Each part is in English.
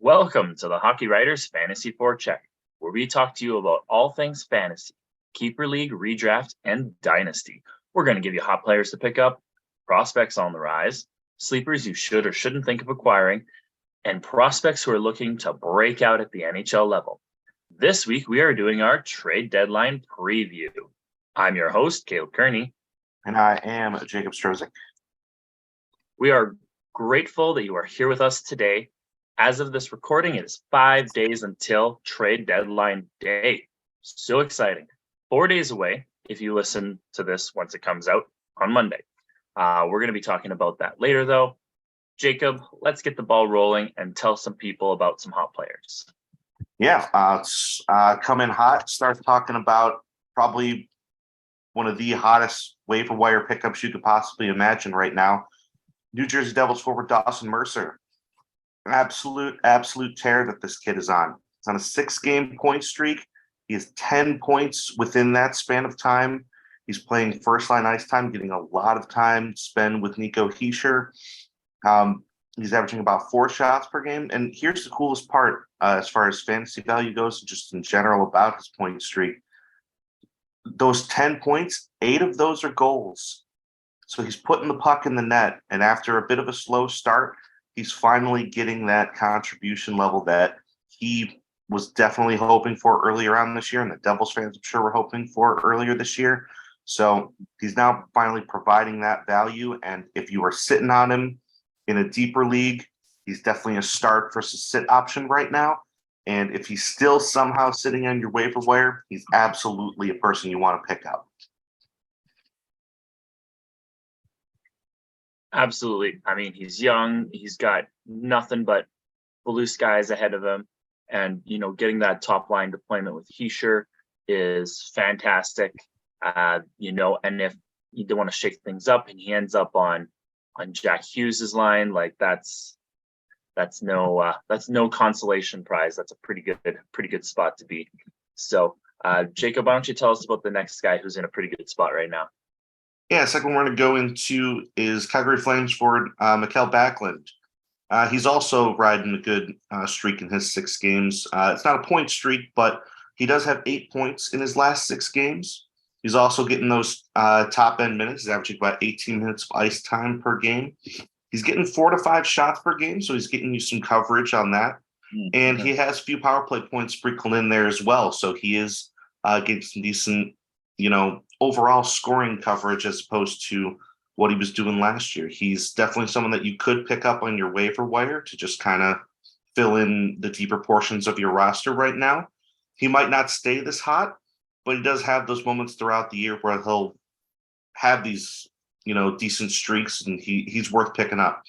Welcome to the Hockey Writers Fantasy Forecheck, where we talk to you about all things fantasy, keeper league, redraft, and dynasty. We're going to give you hot players to pick up, prospects on the rise, sleepers you should or shouldn't think of acquiring, and prospects who are looking to break out at the NHL level. This week, we are doing our trade deadline preview. I'm your host, Caleb Kerney. And I am Jakob Strozyk. We are grateful that you are here with us today. As of this recording, it is 5 days until trade deadline day. So exciting. 4 days away if you listen to this once it comes out on Monday. We're going to be talking about that later, though. Jacob, let's get the ball rolling and tell some people about some hot players. Yeah, come in hot. Start talking about probably one of the hottest waiver wire pickups you could possibly imagine right now. New Jersey Devils forward Dawson Mercer. Absolute tear that this kid is on. He's on a 6-game point streak. He has 10 points within that span of time. He's playing first-line ice time, getting a lot of time spent with Nico Hischier. He's averaging about 4 shots per game. And here's the coolest part as far as fantasy value goes, just in general about his point streak. Those 10 points, 8 of those are goals. So he's putting the puck in the net, and after a bit of a slow start, he's finally getting that contribution level that he was definitely hoping for earlier on this year, and the Devils fans, I'm sure, were hoping for earlier this year. So he's now finally providing that value, and if you are sitting on him in a deeper league, he's definitely a start versus sit option right now. And if he's still somehow sitting on your waiver wire, he's absolutely a person you want to pick up. Absolutely. I mean, he's young. He's got nothing but blue skies ahead of him. And, getting that top line deployment with Hischier is fantastic. And if you don't want to shake things up and he ends up on Jack Hughes's line, like that's no consolation prize. That's a pretty good spot to be. So, Jacob, why don't you tell us about the next guy who's in a pretty good spot right now? Yeah, second one we're going to go into is Calgary Flames forward McCabe Backlund. He's also riding a good streak in his 6 games. It's not a point streak, but he does have 8 points in his last 6 games. He's also getting those top-end minutes. He's averaging about 18 minutes of ice time per game. He's getting 4 to 5 shots per game, so he's getting you some coverage on that. Mm-hmm. And he has a few power play points sprinkled in there as well, so he is getting some decent overall scoring coverage as opposed to what he was doing last year. He's definitely someone that you could pick up on your waiver wire to just kind of fill in the deeper portions of your roster right now. He might not stay this hot, but he does have those moments throughout the year where he'll have these, decent streaks, and he's worth picking up.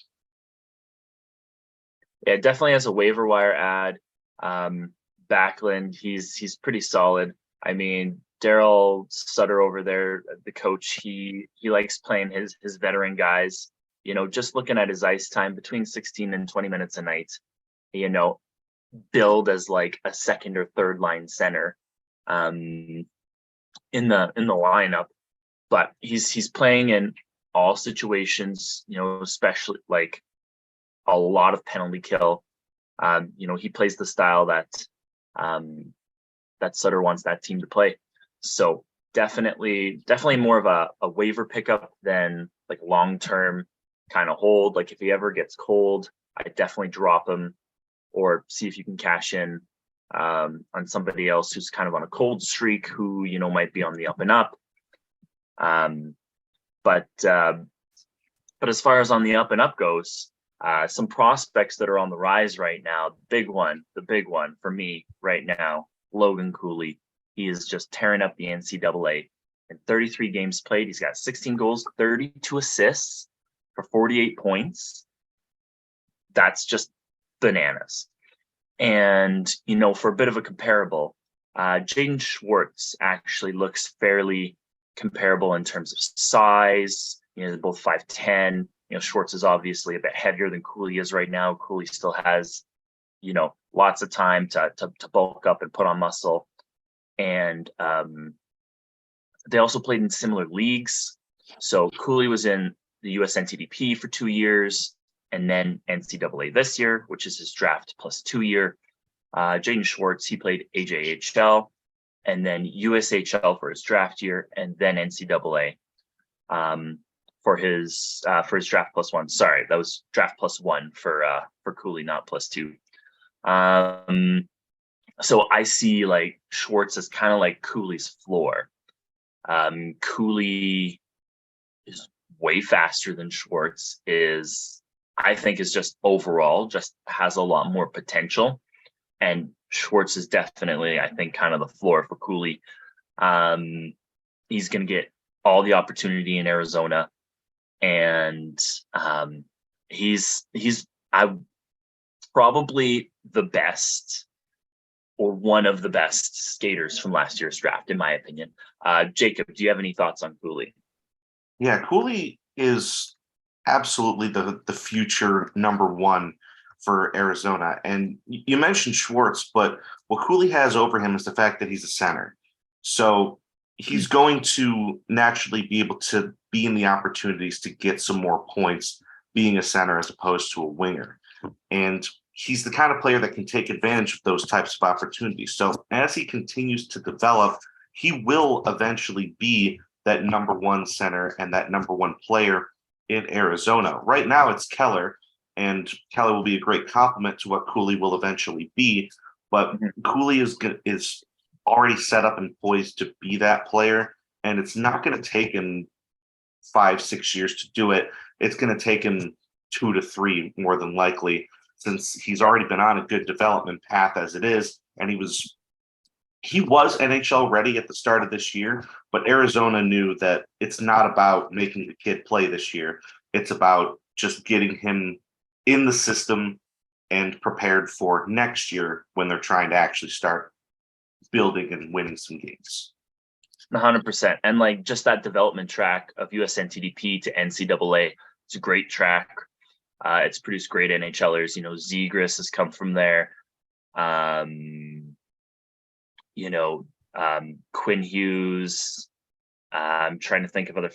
Yeah, definitely as a waiver wire ad. Backlund, he's pretty solid. I mean, Daryl Sutter over there, the coach, he likes playing his veteran guys, just looking at his ice time between 16 and 20 minutes a night, build as like a second or third line center in the lineup. But he's playing in all situations, especially like a lot of penalty kill. He plays the style that Sutter wants that team to play. So definitely more of a waiver pickup than like long-term kind of hold. Like if he ever gets cold, I definitely drop him or see if you can cash in on somebody else who's kind of on a cold streak who, might be on the up and up. But as far as on the up and up goes, some prospects that are on the rise right now, the big one for me right now, Logan Cooley. He is just tearing up the NCAA. In 33 games played, he's got 16 goals, 32 assists for 48 points. That's just bananas. And, for a bit of a comparable, Jaden Schwartz actually looks fairly comparable in terms of size. They're both 5'10". Schwartz is obviously a bit heavier than Cooley is right now. Cooley still has, lots of time to bulk up and put on muscle. And they also played in similar leagues. So Cooley was in the US NTDP for 2 years, and then NCAA this year, which is his draft plus 2 year. Jaden Schwartz, he played AJHL and then USHL for his draft year, and then NCAA for his draft plus 1. Sorry, that was draft plus 1 for Cooley, not plus 2. So I see like Schwartz as kind of like Cooley's floor. Cooley is way faster than Schwartz I think is just overall just has a lot more potential. And Schwartz is definitely, I think, kind of the floor for Cooley. He's going to get all the opportunity in Arizona, and he's probably the best or one of the best skaters from last year's draft, in my opinion. Jacob, do you have any thoughts on Cooley? Yeah, Cooley is absolutely the future number one for Arizona. And you mentioned Schwartz, but what Cooley has over him is the fact that he's a center. So he's going to naturally be able to be in the opportunities to get some more points being a center as opposed to a winger. And he's the kind of player that can take advantage of those types of opportunities. So as he continues to develop, he will eventually be that number one center and that number one player in Arizona. Right now it's Keller, and Keller will be a great complement to what Cooley will eventually be. But Cooley is already set up and poised to be that player, and it's not going to take him 5-6 years to do it. It's going to take him 2 to 3 more than likely, since he's already been on a good development path as it is. And he was NHL ready at the start of this year, but Arizona knew that it's not about making the kid play this year. It's about just getting him in the system and prepared for next year when they're trying to actually start building and winning some games. 100%. And like just that development track of USNTDP to NCAA, it's a great track. It's produced great NHLers. Zegras has come from there. Quinn Hughes. I'm trying to think of other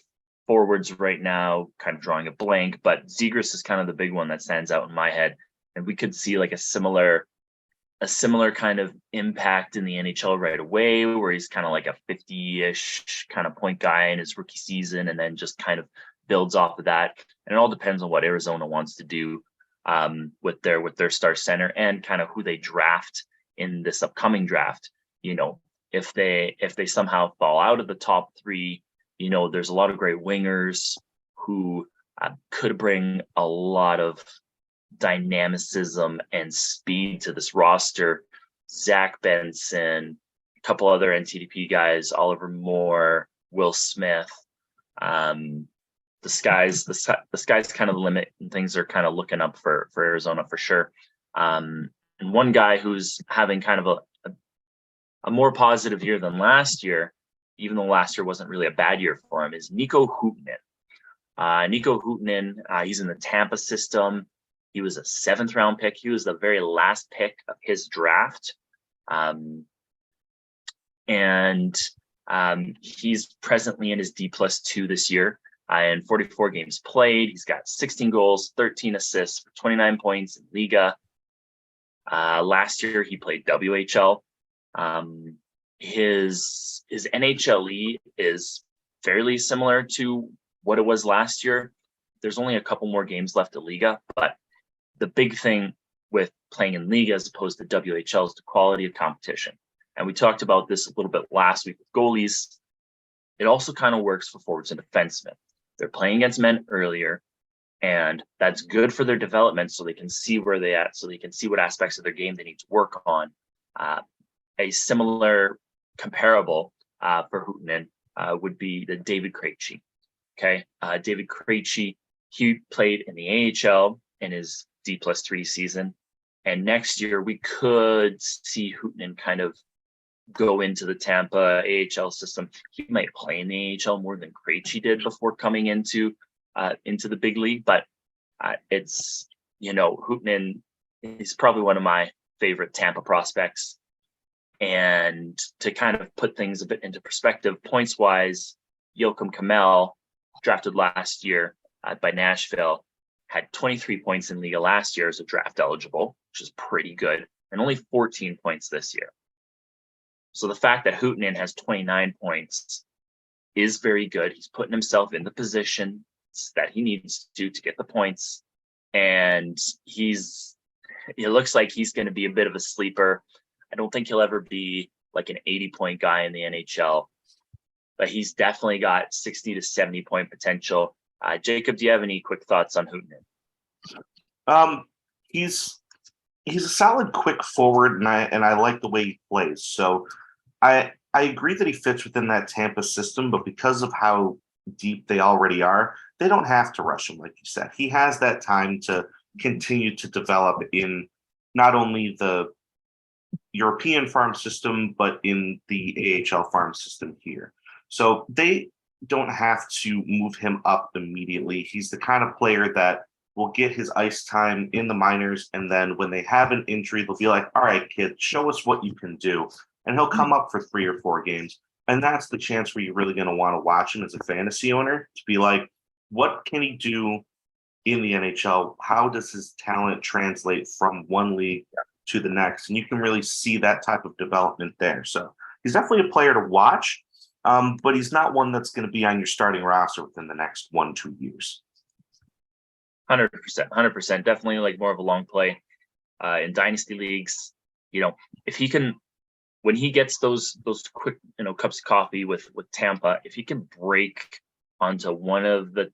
forwards right now, kind of drawing a blank, but Zegras is kind of the big one that stands out in my head. And we could see like a similar kind of impact in the NHL right away, where he's kind of like a 50-ish kind of point guy in his rookie season, and then just kind of builds off of that. And it all depends on what Arizona wants to do with their star center and kind of who they draft in this upcoming draft. If they somehow fall out of the top 3, there's a lot of great wingers who could bring a lot of dynamicism and speed to this roster. Zach Benson, a couple other NTDP guys, Oliver Moore, Will Smith. The sky's kind of the limit, and things are kind of looking up for Arizona for sure. And one guy who's having kind of a more positive year than last year, even though last year wasn't really a bad year for him, is Nico Huuhtinen. Nico Huuhtinen, he's in the Tampa system. He was a 7th round pick. He was the very last pick of his draft. And he's presently in his D+2 this year. In 44 games played, he's got 16 goals, 13 assists for 29 points in Liga. Last year, he played WHL. His NHLE is fairly similar to what it was last year. There's only a couple more games left in Liga, but the big thing with playing in Liga as opposed to WHL is the quality of competition. And we talked about this a little bit last week with goalies. It also kind of works for forwards and defensemen. They're playing against men earlier, and that's good for their development, so they can see where they're at, so they can see what aspects of their game they need to work on. A similar comparable for Huuhtinen would be the David Krejci. Okay, David Krejci, he played in the AHL in his D+3 season, and next year we could see Huuhtinen kind of go into the Tampa AHL system. He might play in the AHL more than Krejci did before coming into the big league, but it's Huuhtinen is probably one of my favorite Tampa prospects. And to kind of put things a bit into perspective, points wise, Joakim Kamel, drafted last year by Nashville, had 23 points in Liga last year as a draft eligible, which is pretty good, and only 14 points this year. So the fact that Huutonen has 29 points is very good. He's putting himself in the position that he needs to get the points. And it looks like he's going to be a bit of a sleeper. I don't think he'll ever be like an 80-point guy in the NHL, but he's definitely got 60 to 70-point potential. Jacob, do you have any quick thoughts on Huutonen? He's a solid quick forward, and I like the way he plays. So I agree that he fits within that Tampa system, but because of how deep they already are, they don't have to rush him, like you said. He has that time to continue to develop in not only the European farm system, but in the AHL farm system here. So they don't have to move him up immediately. He's the kind of player that will get his ice time in the minors, and then when they have an injury, they'll be like, all right, kid, show us what you can do. And he'll come up for 3 or 4 games. And that's the chance where you're really going to want to watch him as a fantasy owner, to be like, what can he do in the NHL? How does his talent translate from one league to the next? And you can really see that type of development there. So he's definitely a player to watch, but he's not one that's going to be on your starting roster within the next 1-2 years. 100%. Definitely like more of a long play in dynasty leagues. If he can, when he gets those quick, cups of coffee with Tampa, if he can break onto one of the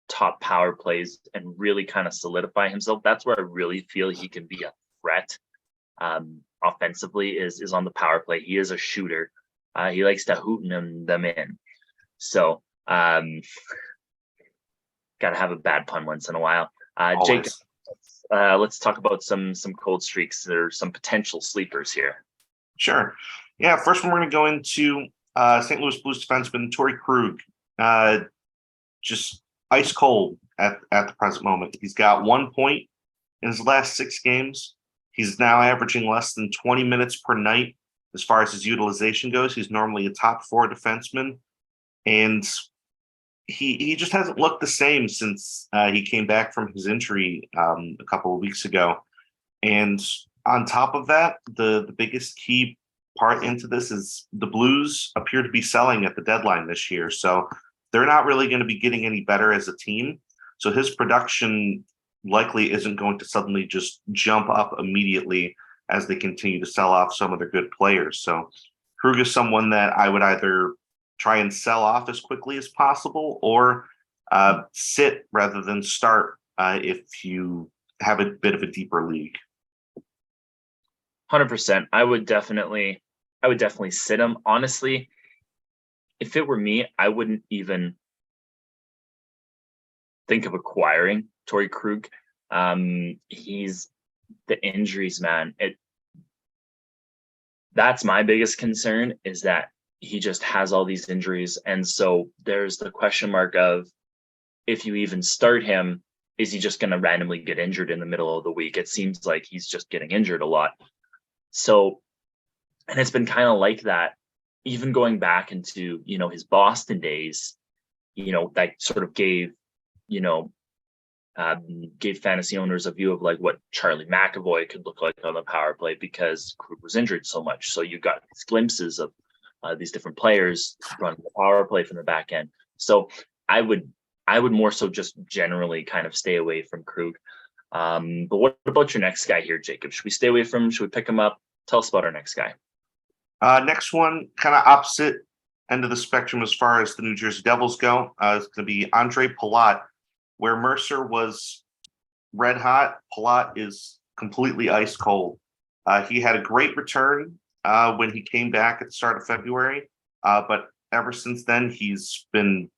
top power plays and really kind of solidify himself, that's where I really feel he can be a threat offensively is on the power play. He is a shooter. He likes to Huutonen them in. So got to have a bad pun once in a while. Jacob, let's talk about some cold streaks. There are some potential sleepers here. Sure. Yeah, first one we're going to go into St. Louis Blues defenseman Torrey Krug. Just ice cold at the present moment. He's got 1 point in his last 6 games. He's now averaging less than 20 minutes per night as far as his utilization goes. He's normally a top 4 defenseman, and he just hasn't looked the same since he came back from his injury a couple of weeks ago. And on top of that, the biggest key part into this is the Blues appear to be selling at the deadline this year. So they're not really going to be getting any better as a team. So his production likely isn't going to suddenly just jump up immediately as they continue to sell off some of their good players. So Krug is someone that I would either try and sell off as quickly as possible or sit rather than start if you have a bit of a deeper league. 100%. I would definitely sit him. Honestly, if it were me, I wouldn't even think of acquiring Torrey Krug. He's the injuries, man. That's my biggest concern, is that he just has all these injuries. And so there's the question mark of, if you even start him, is he just going to randomly get injured in the middle of the week? It seems like he's just getting injured a lot. So, and it's been kind of like that, even going back into, his Boston days, that sort of gave fantasy owners a view of like what Charlie McAvoy could look like on the power play, because Krug was injured so much. So you got these glimpses of these different players running the power play from the back end. So I would more so just generally kind of stay away from Krug. But what about your next guy here, Jacob? Should we stay away from him? Should we pick him up? Tell us about our next guy. Next one, kind of opposite end of the spectrum as far as the New Jersey Devils go. It's going to be Andre Palat. Where Mercer was red hot, Palat is completely ice cold. He had a great return when he came back at the start of February, but ever since then, he's been,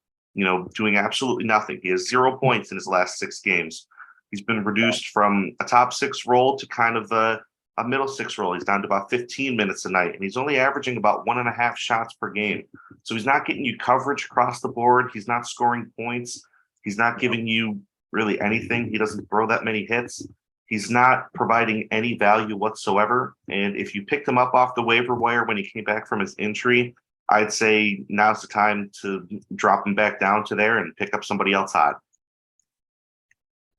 doing absolutely nothing. He has 0 points in his last 6 games. He's been reduced from a top 6 role to kind of a middle 6 role. He's down to about 15 minutes a night, and he's only averaging about 1.5 shots per game. So he's not getting you coverage across the board. He's not scoring points. He's not giving you really anything. He doesn't throw that many hits. He's not providing any value whatsoever. And if you picked him up off the waiver wire when he came back from his injury, I'd say now's the time to drop him back down to there and pick up somebody else hot.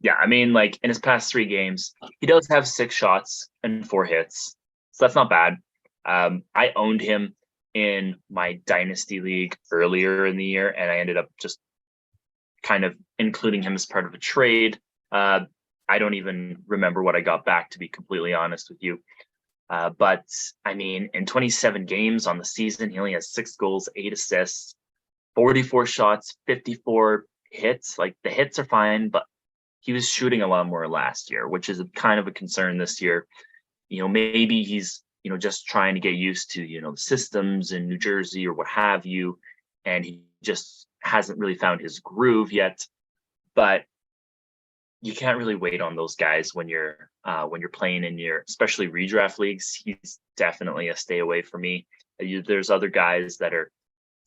Yeah, I mean, like in his past 3 games, he does have 6 shots and 4 hits. So that's not bad. I owned him in my dynasty league earlier in the year, and I ended up just kind of including him as part of a trade. I don't even remember what I got back, to be completely honest with you. But I mean, in 27 games on the season, he only has 6 goals, 8 assists, 44 shots, 54 hits. Like the hits are fine, but he was shooting a lot more last year, which is kind of a concern this year. Maybe he's, just trying to get used to, the systems in New Jersey or what have you. And he just hasn't really found his groove yet. But you can't really wait on those guys when you're playing in your, especially redraft leagues. He's definitely a stay away for me. There's other guys that are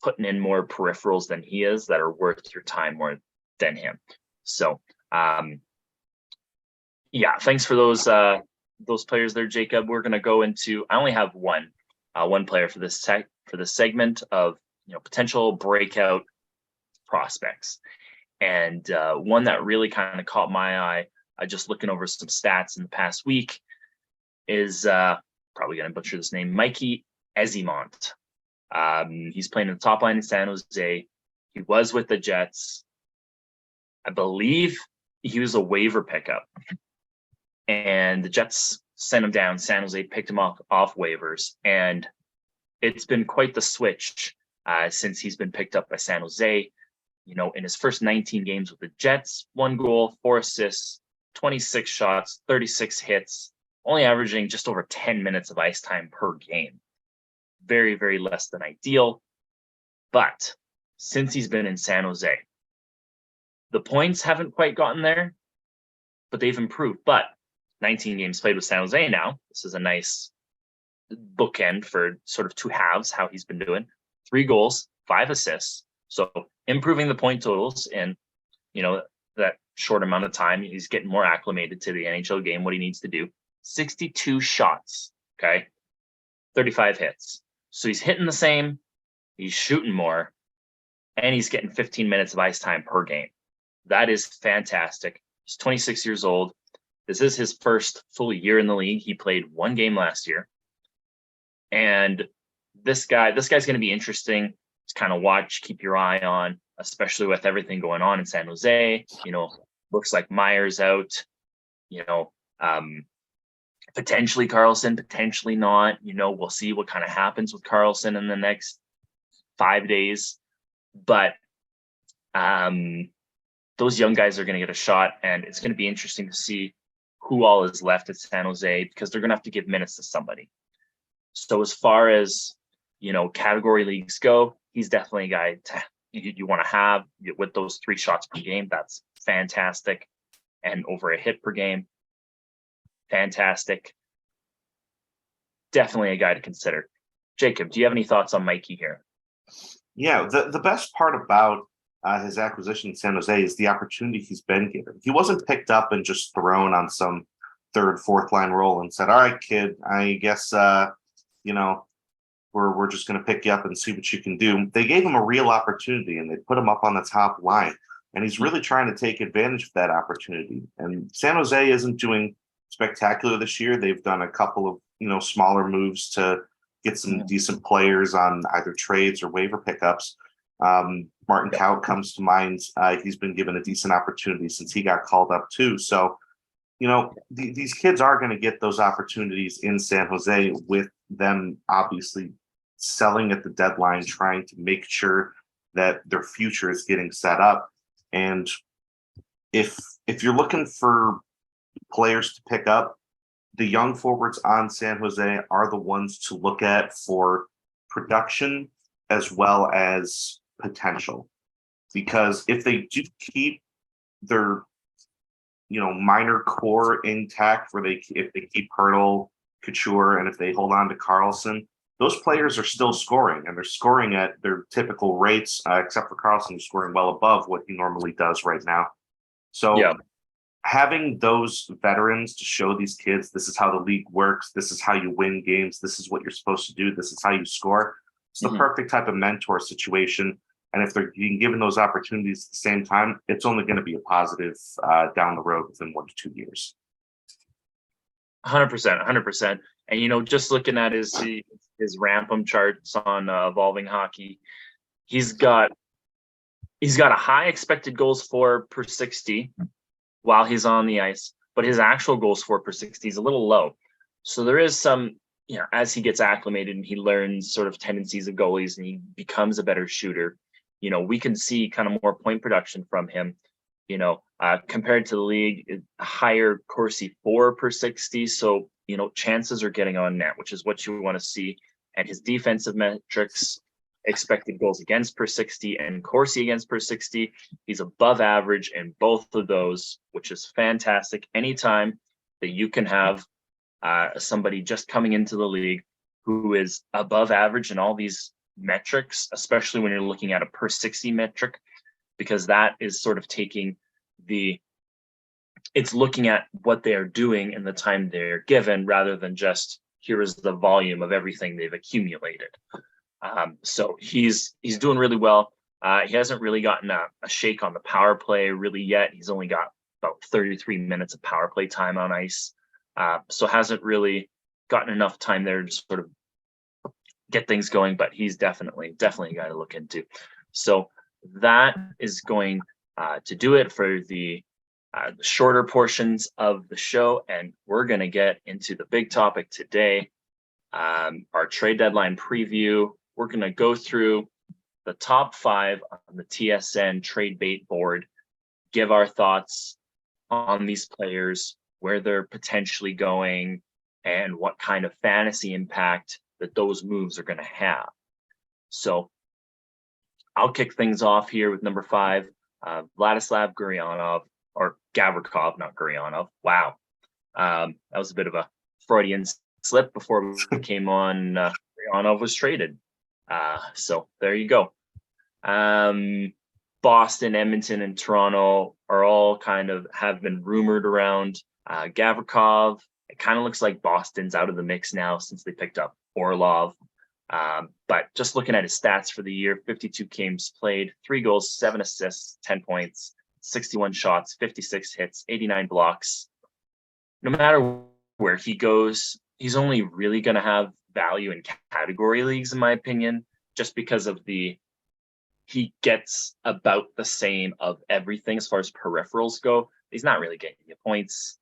putting in more peripherals than he is that are worth your time more than him. So yeah, thanks for those players there, Jacob. We're gonna go into. I only have one player for this segment of potential breakout prospects, and one that really kind of caught my eye. Just looking over some stats in the past week is probably gonna butcher this name, Mikey Esimont. He's playing in the top line in San Jose. He was with the Jets. I believe he was a waiver pickup, and the Jets sent him down. San Jose picked him off waivers, and it's been quite the switch since he's been picked up by San Jose. In his first 19 games with the Jets, 1 goal, 4 assists, 26 shots, 36 hits, only averaging just over 10 minutes of ice time per game. Very, very less than ideal. But since he's been in San Jose, the points haven't quite gotten there, but they've improved. But 19 games played with San Jose now. This is a nice bookend for sort of 2 halves, how he's been doing. 3 goals, 5 assists. So improving the point totals in, that short amount of time. He's getting more acclimated to the NHL game, what he needs to do. 62 shots, okay? 35 hits. So he's hitting the same, he's shooting more, and he's getting 15 minutes of ice time per game. That is fantastic. He's 26 years old. This is his first full year in the league. He played 1 game last year. And this guy's going to be interesting to kind of watch, keep your eye on, especially with everything going on in San Jose. Looks like Meier's out, potentially Karlsson, potentially not. We'll see what kind of happens with Karlsson in the next 5 days. But those young guys are going to get a shot, and it's going to be interesting to see who all is left at San Jose, because they're going to have to give minutes to somebody. So as far as, category leagues go, he's definitely a guy you want to have with those 3 shots per game. That's fantastic. And over a hit per game, fantastic. Definitely a guy to consider. Jacob, do you have any thoughts on Mikey here? Yeah, the best part about his acquisition in San Jose is the opportunity he's been given. He wasn't picked up and just thrown on some 3rd, 4th line role and said, "All right, kid, I guess we're just going to pick you up and see what you can do." They gave him a real opportunity, and they put him up on the top line, and he's really trying to take advantage of that opportunity. And San Jose isn't doing spectacular this year. They've done a couple of smaller moves to get some decent players on either trades or waiver pickups. Martin Kaut comes to mind. He's been given a decent opportunity since he got called up too. So, these kids are going to get those opportunities in San Jose, with them obviously selling at the deadline, trying to make sure that their future is getting set up. And if you're looking for players to pick up, the young forwards on San Jose are the ones to look at for production as well as potential. Because if they do keep their minor core intact, if they keep Hurdle, Couture, and if they hold on to Karlsson, those players are still scoring, and they're scoring at their typical rates, except for Karlsson, who's scoring well above what he normally does right now. So having those veterans to show these kids, this is how the league works, this is how you win games, this is what you're supposed to do, this is how you score. It's the perfect type of mentor situation. And if they're being given those opportunities at the same time, it's only going to be a positive down the road within 1 to 2 years. 100%, 100%. And, just looking at his Rampum charts on Evolving Hockey, he's got a high expected goals for per 60 while he's on the ice, but his actual goals for per 60 is a little low. So there is some, as he gets acclimated and he learns sort of tendencies of goalies and he becomes a better shooter, we can see kind of more point production from him, compared to the league, higher Corsi 4 per 60. So, chances are getting on net, which is what you want to see. And his defensive metrics, expected goals against per 60 and Corsi against per 60, he's above average in both of those, which is fantastic. Anytime that you can have somebody just coming into the league who is above average in all these metrics, especially when you're looking at a per 60 metric, because that is sort of it's looking at what they are doing in the time they're given rather than just here is the volume of everything they've accumulated. So he's doing really well. He hasn't really gotten a shake on the power play really yet. He's only got about 33 minutes of power play time on ice. So hasn't really gotten enough time there to sort of get things going, but he's definitely a guy to look into. So that is going to do it for the shorter portions of the show. And we're going to get into the big topic today, our trade deadline preview. We're going to go through the top 5 on the TSN trade bait board, give our thoughts on these players, where they're potentially going, and what kind of fantasy impact that those moves are going to have. So I'll kick things off here with number 5, Vladislav Gavrikov, not Guryanov. Wow. That was a bit of a Freudian slip before we came on. Guryanov was traded. So there you go. Boston, Edmonton, and Toronto are all have been rumored around. Gavrikov, it kind of looks like Boston's out of the mix now since they picked up Orlov. But just looking at his stats for the year, 52 games played, 3 goals, 7 assists, 10 points, 61 shots, 56 hits, 89 blocks. No matter where he goes, he's only really going to have value in category leagues, in my opinion, just because of he gets about the same of everything as far as peripherals go. He's not really getting you points.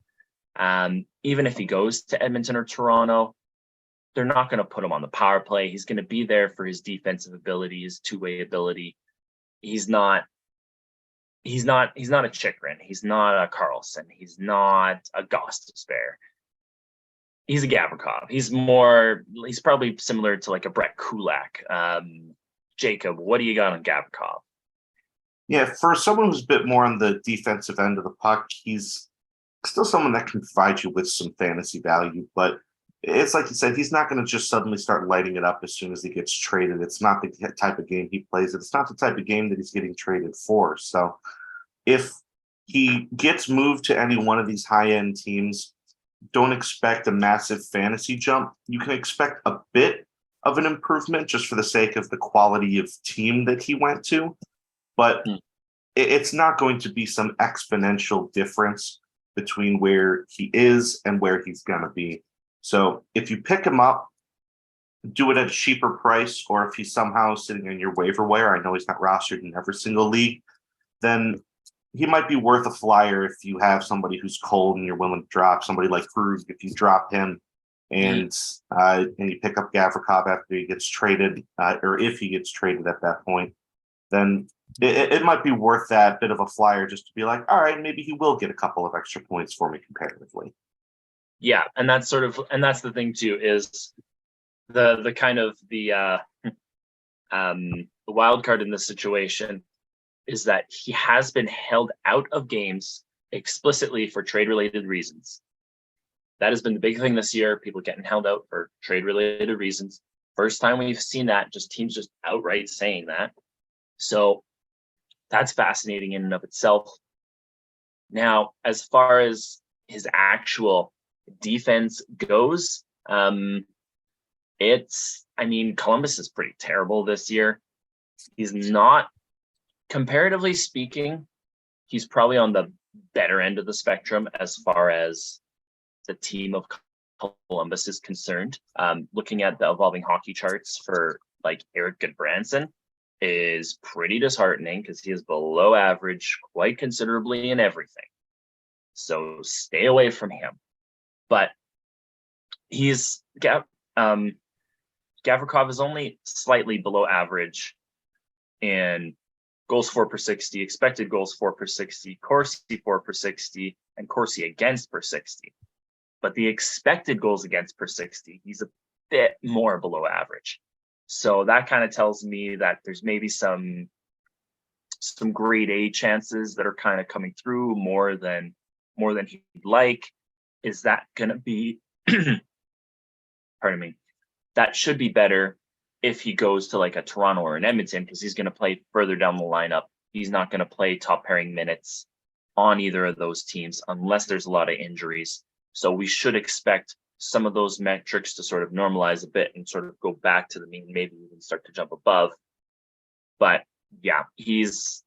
Even if he goes to Edmonton or Toronto, they're not going to put him on the power play. He's going to be there for his defensive ability, his two-way ability. He's not a Chychrun. He's not a Carlson. He's not a Gostisbehere. He's a Gavrikov. He's probably similar to like a Brett Kulak. Jacob, what do you got on Gavrikov? Yeah, for someone who's a bit more on the defensive end of the puck, he's still someone that can provide you with some fantasy value, but it's like you said, he's not going to just suddenly start lighting it up as soon as he gets traded. It's not the type of game he plays. It's not the type of game that he's getting traded for. So if he gets moved to any one of these high-end teams, don't expect a massive fantasy jump. You can expect a bit of an improvement just for the sake of the quality of team that he went to, but it's not going to be some exponential difference between where he is and where he's going to be. So if you pick him up, do it at a cheaper price, or if he's somehow sitting on your waiver wire, I know he's not rostered in every single league, then he might be worth a flyer if you have somebody who's cold and you're willing to drop. Somebody like Krug, if you drop him and you pick up Gavrikov after he gets traded, or if he gets traded at that point, then it might be worth that bit of a flyer just to be like, all right, maybe he will get a couple of extra points for me comparatively. Yeah, and that's the thing too, is the kind of the wild card in this situation is that he has been held out of games explicitly for trade-related reasons. That has been the big thing this year, people getting held out for trade-related reasons. First time we've seen that, teams just outright saying that. So that's fascinating in and of itself. Now, as far as his actual defense goes, Columbus is pretty terrible this year. He's not comparatively speaking, he's probably on the better end of the spectrum as far as the team of Columbus is concerned. Looking at the evolving hockey charts for like Eric Goodbranson is pretty disheartening because he is below average quite considerably in everything. So stay away from him. But Gavrikov is only slightly below average in goals for per 60, expected goals for per 60, Corsi for per 60, and Corsi against per 60. But the expected goals against per 60, he's a bit more below average. So that kind of tells me that there's maybe some grade A chances that are kind of coming through more than he'd like. Is that going to be, pardon me, that should be better if he goes to like a Toronto or an Edmonton, because he's going to play further down the lineup. He's not going to play top pairing minutes on either of those teams unless there's a lot of injuries. So we should expect some of those metrics to sort of normalize a bit and sort of go back to the mean, maybe even start to jump above. But yeah, he's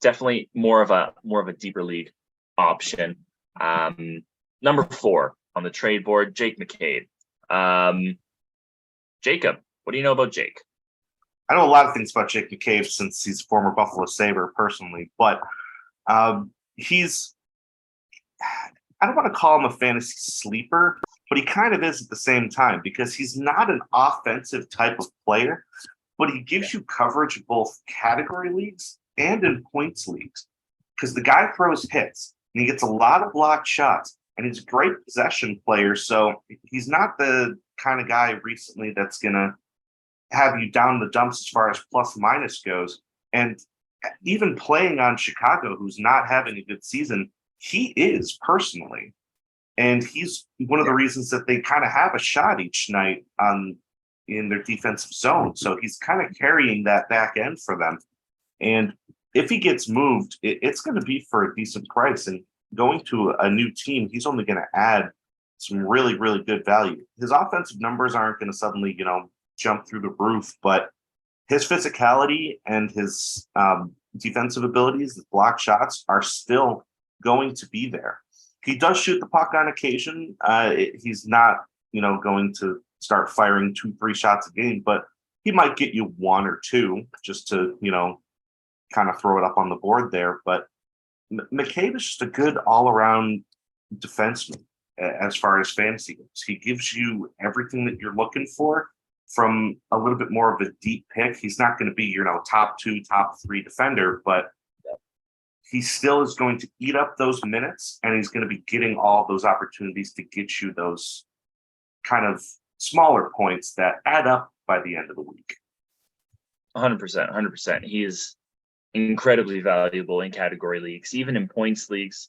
definitely more of a deeper league option. Number 4 on the trade board, Jake McCabe. Jacob, what do you know about Jake? I know a lot of things about Jake McCabe since he's a former Buffalo Sabre personally, but he's, I don't want to call him a fantasy sleeper, but he kind of is at the same time because he's not an offensive type of player, but he gives you coverage in both category leagues and in points leagues because the guy throws hits and he gets a lot of blocked shots and he's a great possession player. So he's not the kind of guy recently that's going to have you down the dumps as far as plus minus goes. And even playing on Chicago, who's not having a good season, he is personally. And he's one of the reasons that they kind of have a shot each night in their defensive zone. So he's kind of carrying that back end for them. And if he gets moved, it's going to be for a decent price. And going to a new team, he's only going to add some really, really good value. His offensive numbers aren't going to suddenly, jump through the roof, but his physicality and his defensive abilities, his block shots are still going to be there. He does shoot the puck on occasion. He's not, going to start firing 2-3 shots a game, but he might get you 1 or 2 just to, kind of throw it up on the board there. But McCabe is just a good all-around defenseman as far as fantasy goes. He gives you everything that you're looking for from a little bit more of a deep pick. He's not going to be your top 2, top 3 defender, but he still is going to eat up those minutes, and he's going to be getting all those opportunities to get you those kind of smaller points that add up by the end of the week. 100%. He is incredibly valuable in category leagues, even in points leagues,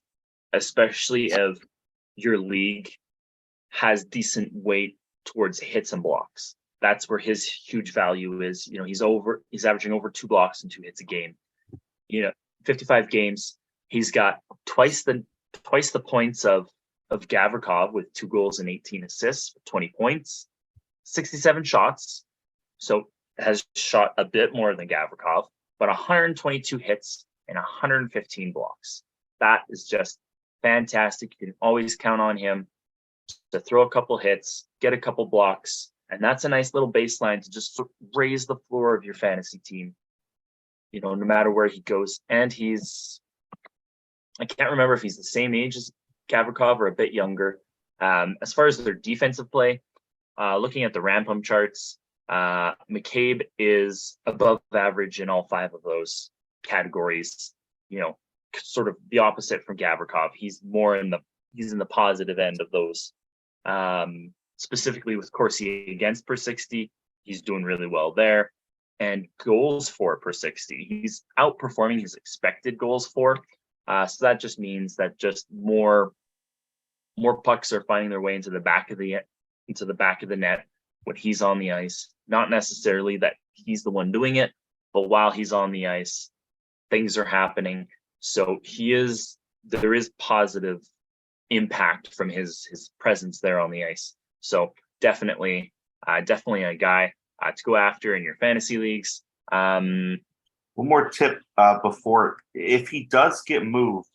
especially if your league has decent weight towards hits and blocks. That's where his huge value is. He's averaging over 2 blocks and 2 hits a game. 55 games. He's got twice the points of Gavrikov with 2 goals and 18 assists, 20 points, 67 shots. So has shot a bit more than Gavrikov, but 122 hits and 115 blocks. That is just fantastic. You can always count on him to throw a couple hits, get a couple blocks, and that's a nice little baseline to just raise the floor of your fantasy team, no matter where he goes. And I can't remember if he's the same age as Gavrikov or a bit younger. As far as their defensive play, looking at the Rampum charts, McCabe is above average in all 5 of those categories, sort of the opposite from Gavrikov. He's in the positive end of those. Specifically with Corsi against per 60, he's doing really well there. And goals for per 60, he's outperforming his expected goals for. So that just means that just more pucks are finding their way into the back of the net when he's on the ice. Not necessarily that he's the one doing it, but while he's on the ice, things are happening. So there is positive impact from his presence there on the ice. So definitely a guy to go after in your fantasy leagues. One more tip before, if he does get moved,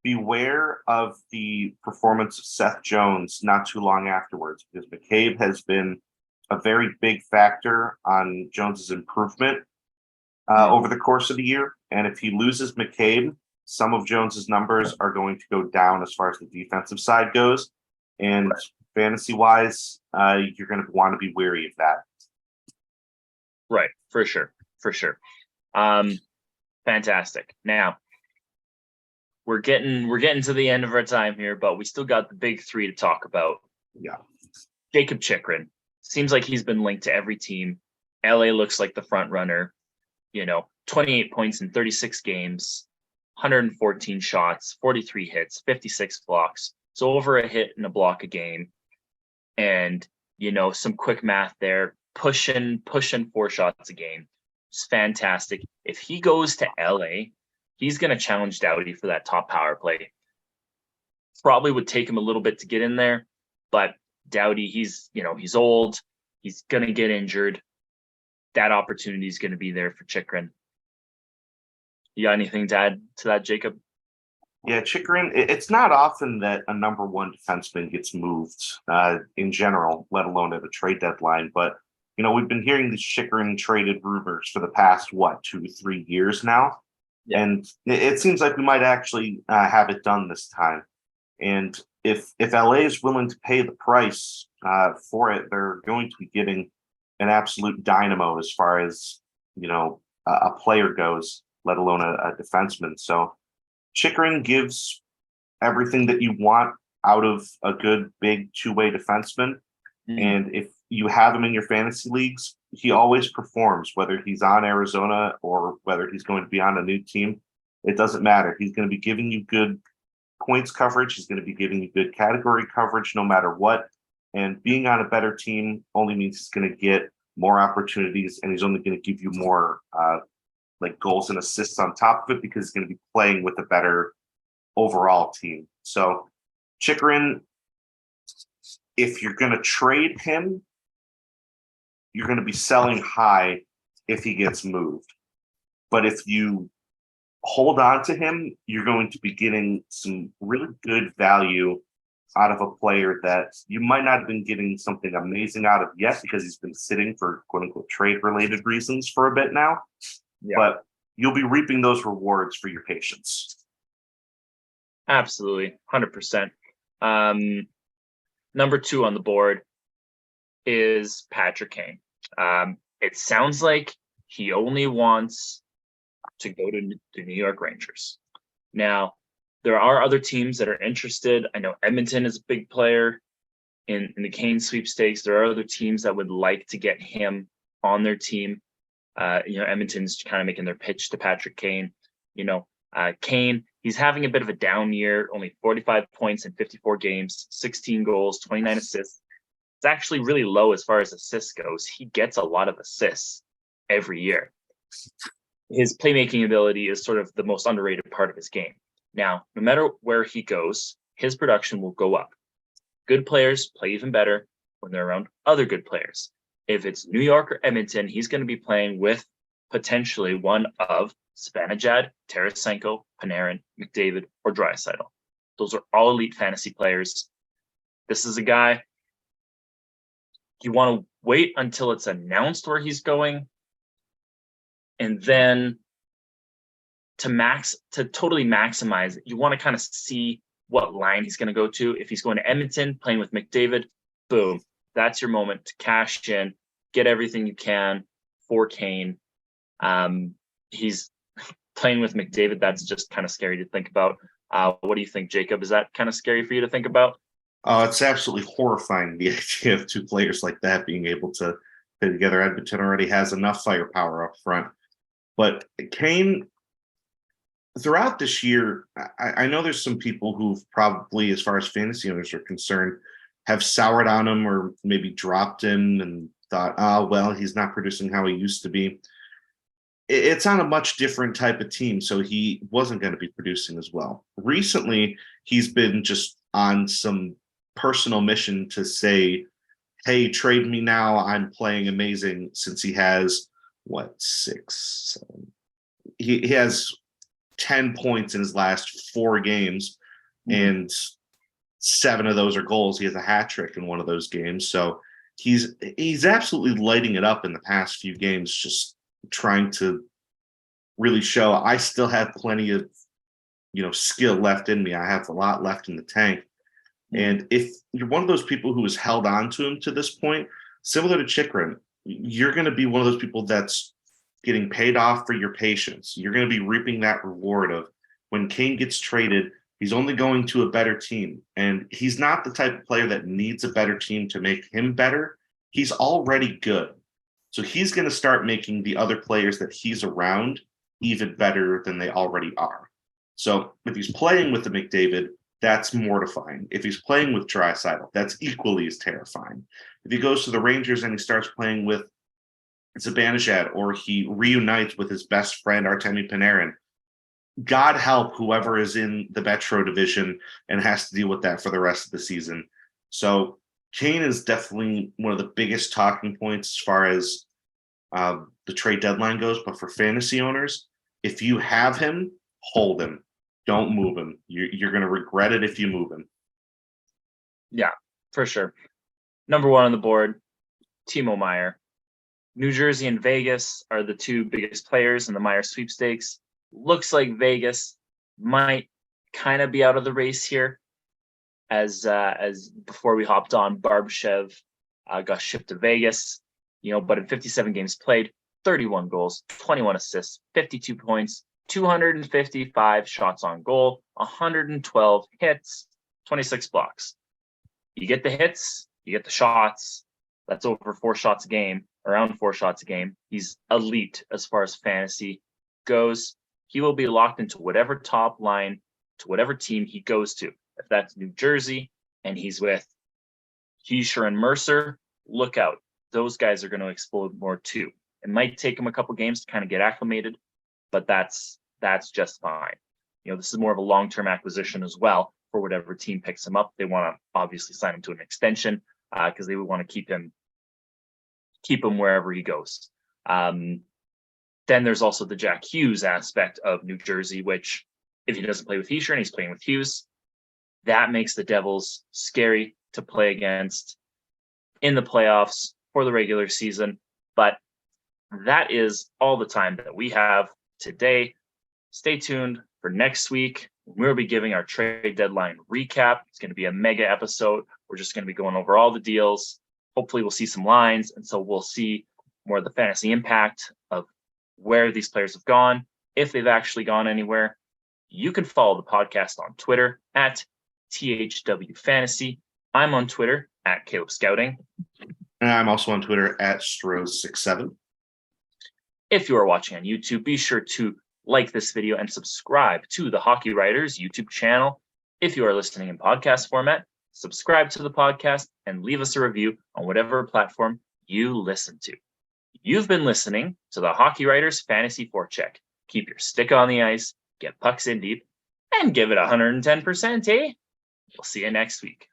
beware of the performance of Seth Jones not too long afterwards, because McCabe has been a very big factor on Jones's improvement over the course of the year. And if he loses McCabe, some of Jones's numbers are going to go down as far as the defensive side goes. And fantasy wise, you're going to want to be wary of that. Right, for sure. Fantastic. Now we're getting to the end of our time here, but we still got the big three to talk about. Yeah. Jakob Chychrun seems like he's been linked to every team. LA looks like the front runner. 28 points in 36 games, 114 shots, 43 hits, 56 blocks. So over a hit and a block a game. And, some quick math there, pushing 4 shots a game. It's fantastic. If he goes to LA, he's going to challenge Doughty for that top power play. Probably would take him a little bit to get in there, but Doughty, he's old. He's going to get injured. That opportunity is going to be there for Chychrun. You got anything to add to that, Jacob? Yeah, Chychrun, it's not often that a number one defenseman gets moved in general, let alone at a trade deadline. But, we've been hearing these Chychrun traded rumors for the past, 2-3 years now. Yeah. And it seems like we might actually have it done this time. And if LA is willing to pay the price for it, they're going to be getting an absolute dynamo as far as, a player goes, let alone a defenseman. So Chychrun gives everything that you want out of a good, big two-way defenseman. Mm. And if you have him in your fantasy leagues, he always performs, whether he's on Arizona or whether he's going to be on a new team. It doesn't matter. He's going to be giving you good points coverage. He's going to be giving you good category coverage no matter what. And being on a better team only means he's going to get more opportunities, and he's only going to give you more goals and assists on top of it because he's going to be playing with a better overall team. So Chychrun, if you're going to trade him, you're going to be selling high if he gets moved. But if you hold on to him, you're going to be getting some really good value out of a player that you might not have been getting something amazing out of yet because he's been sitting for quote unquote trade related reasons for a bit now. Yeah. But you'll be reaping those rewards for your patience. Absolutely. 100%. Number 2 on the board is Patrick Kane. It sounds like he only wants to go to the New York Rangers. Now, there are other teams that are interested. I know Edmonton is a big player in the Kane sweepstakes. There are other teams that would like to get him on their team. Edmonton's kind of making their pitch to Patrick Kane. Kane, he's having a bit of a down year, only 45 points in 54 games, 16 goals, 29 assists. It's actually really low as far as assists goes. He gets a lot of assists every year. His playmaking ability is sort of the most underrated part of his game. Now, no matter where he goes, his production will go up. Good players play even better when they're around other good players. If it's New York or Edmonton, he's going to be playing with potentially one of Zibanejad, Tarasenko, Panarin, McDavid, or Draisaitl. Those are all elite fantasy players. This is a guy you want to wait until it's announced where he's going, and then to totally maximize it, you want to kind of see what line he's going to go to. If he's going to Edmonton, playing with McDavid, boom, that's your moment to cash in, get everything you can for Kane. He's playing with McDavid. That's just kind of scary to think about. What do you think, Jacob? Is that kind of scary for you to think about? It's absolutely horrifying, the idea of two players like that being able to play together. Edmonton already has enough firepower up front. But Kane, throughout this year, I know there's some people who've probably, as far as fantasy owners are concerned, have soured on him or maybe dropped him and thought, he's not producing how he used to be. It's on a much different type of team, so he wasn't going to be producing as well. Recently, he's been just on some personal mission to say, hey, trade me now. I'm playing amazing, since he has, 6, 7, he has 10 points in his last 4 games, and 7 of those are goals. He has a hat trick in one of those games. So he's absolutely lighting it up in the past few games, just trying to really show I still have plenty of, skill left in me. I have a lot left in the tank. And if you're one of those people who has held on to him to this point, similar to Chychrun, you're going to be one of those people that's getting paid off for your patience. You're going to be reaping that reward of when Kane gets traded, he's only going to a better team. And he's not the type of player that needs a better team to make him better. He's already good. So he's going to start making the other players that he's around even better than they already are. So if he's playing with the McDavid, that's mortifying. If he's playing with Draisaitl, that's equally as terrifying. If he goes to the Rangers and he starts playing with Zibanejad, or he reunites with his best friend Artemi Panarin, God help whoever is in the Metro division and has to deal with that for the rest of the season. So Kane is definitely one of the biggest talking points as far as the trade deadline goes. But for fantasy owners, if you have him, hold him. Don't move him. You're going to regret it if you move him. Yeah, for sure. Number 1 on the board, Timo Meier. New Jersey and Vegas are the 2 biggest players in the Meier sweepstakes. Looks like Vegas might kind of be out of the race here, as before we hopped on, Barbashev got shipped to Vegas, but in 57 games played, 31 goals, 21 assists, 52 points, 255 shots on goal, 112 hits, 26 blocks. You get the hits, you get the shots. That's over 4 shots a game, around 4 shots a game. He's elite as far as fantasy goes. He will be locked into whatever top line, to whatever team he goes to. If that's New Jersey and he's with Chychrun and Mercer, look out. Those guys are going to explode more too. It might take him a couple games to kind of get acclimated, but that's just fine. This is more of a long-term acquisition as well for whatever team picks him up. They want to obviously sign him to an extension because they would want to keep him wherever he goes. Then there's also the Jack Hughes aspect of New Jersey, which if he doesn't play with Chychrun, he's playing with Hughes. That makes the Devils scary to play against in the playoffs for the regular season. But that is all the time that we have today. Stay tuned for next week. We'll be giving our trade deadline recap. It's going to be a mega episode. We're just going to be going over all the deals. Hopefully we'll see some lines. And so we'll see more of the fantasy impact of where these players have gone, if they've actually gone anywhere. You can follow the podcast on Twitter at THW Fantasy. I'm on Twitter at Caleb Scouting. And I'm also on Twitter at Strozyk67. If you are watching on YouTube, be sure to like this video and subscribe to the Hockey Writers YouTube channel. If you are listening in podcast format, subscribe to the podcast and leave us a review on whatever platform you listen to. You've been listening to the Hockey Writers Fantasy Forecheck. Keep your stick on the ice, get pucks in deep, and give it 110%, eh? We'll see you next week.